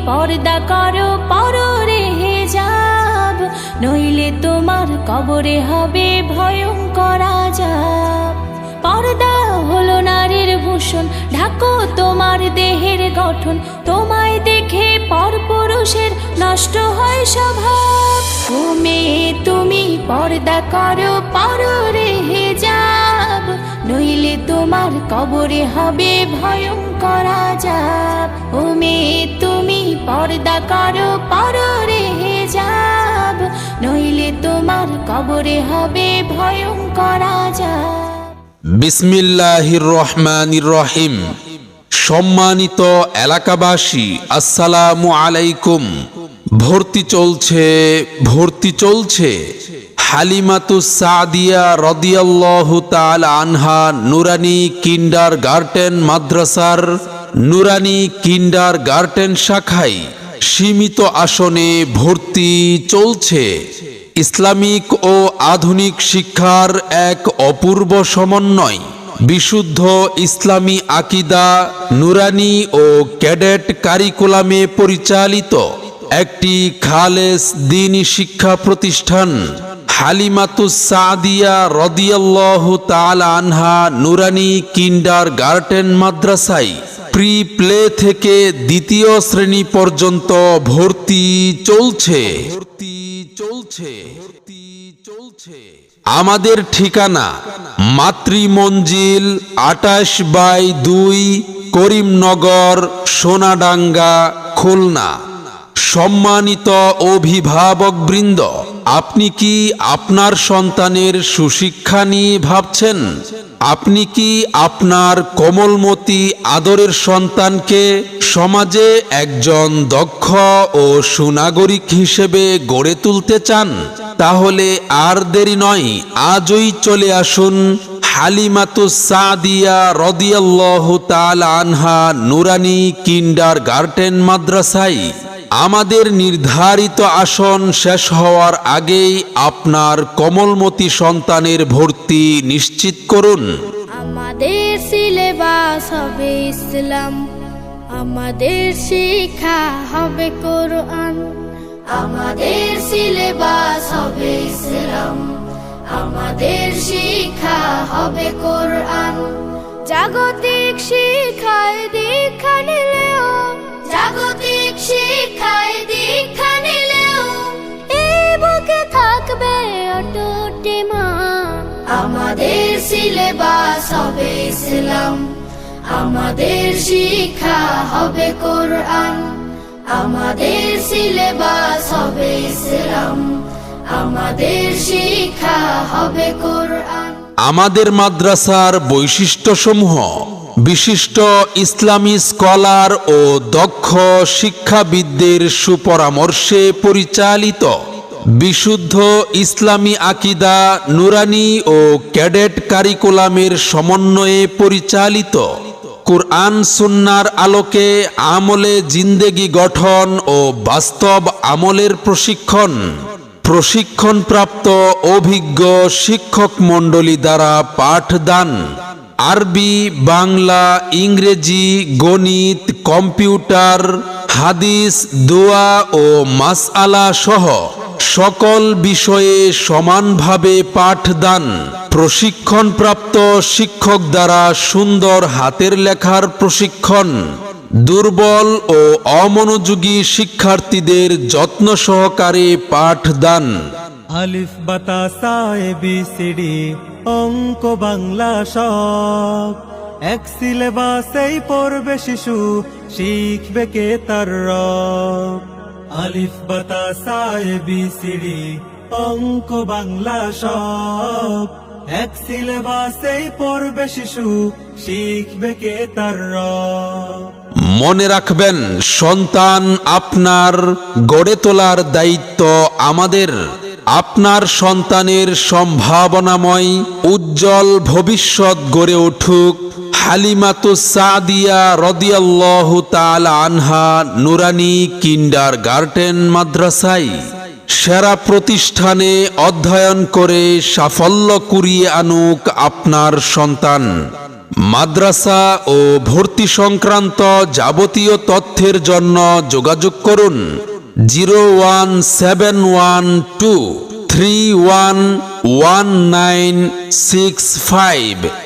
পর্দা করো পররে হিজাব, নইলে তোমার কবরে হবে ভয়ঙ্কর আযাব। পর্দা হলো নারীর ভূষণ, ঢাকো তোমার দেহের গঠন, তোমায় দেখে পরপুরুষের নষ্ট হয় স্বভাব। ও মেয়ে তুমি পর্দা করো পররে হিজাব, নইলে তোমার কবরে হবে ভয়ঙ্কর আযাব। ও মেয়ে তুমি পর্দা করো পররে হিজাব, নইলে তোমার কবরে হবে ভয়ঙ্কর আযাব। বিসমিল্লাহির রহমানির রহিম। সম্মানিত এলাকাবাসী, আসসালামু আলাইকুম। ভর্তি চলছে হালিমাতুস সাদিয়া রাদিয়াল্লাহু তাআলা আনহা নুরানি কিন্ডারগার্টেন মাদ্রাসার নুরানি কিন্ডারগার্টেন শাখায় সীমিত আসনে ভর্তি চলছে। ইসলামিক ও আধুনিক শিক্ষার এক অপূর্ব সমন্বয়, বিশুদ্ধ ইসলামী আকীদা, নুরানি ও ক্যাডেট কারিকুলামে পরিচালিত একটি খালেস দ্বীনি শিক্ষা প্রতিষ্ঠান হালিমাতুস সাদিয়া রাদিয়াল্লাহু তাআলা আনহা নুরানি কিন্ডারগার্টেন মাদ্রাসায় প্রি প্লে থেকে দ্বিতীয় শ্রেণী পর্যন্ত ভর্তি চলছে। আমাদের ঠিকানা মাতৃমঞ্জিল 28/2, করিমনগর, সোনাডাঙ্গা, খুলনা। সম্মানিত অভিভাবকবৃন্দ, আপনি কি আপনার সন্তানের সুশিক্ষা নিয়ে ভাবছেন? আপনি কি আপনার কোমলমতি আদরের সন্তানকে সমাজে একজন দক্ষ ও সুনাগরিক হিসেবে গড়ে তুলতে চান? তাহলে আর দেরি নয়, আজই চলে আসুন হালিমাতুস সাদিয়া রাদিয়াল্লাহু তাআলা আনহা নুরানি কিন্ডারগার্টেন মাদ্রাসায়। আমাদের নির্ধারিত আসন শেষ হওয়ার আগেই আপনার কোমলমতি সন্তানের ভর্তি নিশ্চিত করুন। আমাদের সিলেবাস হবে ইসলাম, আমাদের শিক্ষা হবে কোরআন। আমাদের সিলেবাস হবে ইসলাম, আমাদের শিক্ষা হবে কোরআন। জাগতিক শিক্ষায় দীক্ষা নিলেও, জাগতিক শিক্ষায় দীক্ষা নিলেও এই বুকে থাকবে অটুট ঈমান। আমাদের সিলেবাস হবে ইসলাম, আমাদের শিক্ষা হবে কোরআন। আমাদের সিলেবাস হবে ইসলাম, আমাদের শিক্ষা হবে কোরআন। আমাদের মাদ্রাসার বৈশিষ্ট্যসমূহ: বিশিষ্ট ইসলামী স্কলার ও দক্ষ শিক্ষাবিদদের সুপরামর্শে পরিচালিত, বিশুদ্ধ ইসলামী আকীদা, নুরানি ও ক্যাডেট কারিকুলামের সমন্বয়ে পরিচালিত, কুরআন সুন্নাহর আলোকে আমলে জিন্দেগি গঠন ও বাস্তব আমলের প্রশিক্ষণ, প্রশিক্ষণপ্রাপ্ত অভিজ্ঞ শিক্ষক মণ্ডলী দ্বারা পাঠদান, আরবি, বাংলা, ইংরেজি, গণিত, কম্পিউটার, হাদিস, দোয়া ও মাসআলা সহ সকল বিষয়ে সমানভাবে পাঠদান, প্রশিক্ষণপ্রাপ্ত শিক্ষক দ্বারা সুন্দর হাতের লেখার প্রশিক্ষণ, দুর্বল ও অমনোযোগী শিক্ষার্থীদের যত্ন সহকারে পাঠদান। আলিফ বাতা সা এ বি সি ডি অঙ্ক বাংলা সব এক সিলেবাসেই পড়বে শিশু, শিখবে কে তার রব। আলিফ বাতা সা এ বি সি ডি অঙ্ক বাংলা সব এক সিলেবাসেই পড়বে শিশু, শিখবে কে তার রব। মনে রাখবেন, সন্তান আপনার, গড়ে তোলার দায়িত্ব আমাদের। আপনার সন্তানের সম্ভাবনাময় উজ্জ্বল ভবিষ্যৎ গড়ে উঠুক হালিমাতুস সাদিয়া রাদিয়াল্লাহু তাআলা আনহা নুরানি কিন্ডারগার্টেন মাদ্রাসায়। সেরা প্রতিষ্ঠানে অধ্যয়ন করে সাফল্য কুড়িয়ে আনুক আপনার সন্তান। মাদ্রাসা ও ভর্তি সংক্রান্ত যাবতীয় তথ্যের জন্য যোগাযোগ করুন 01712311965।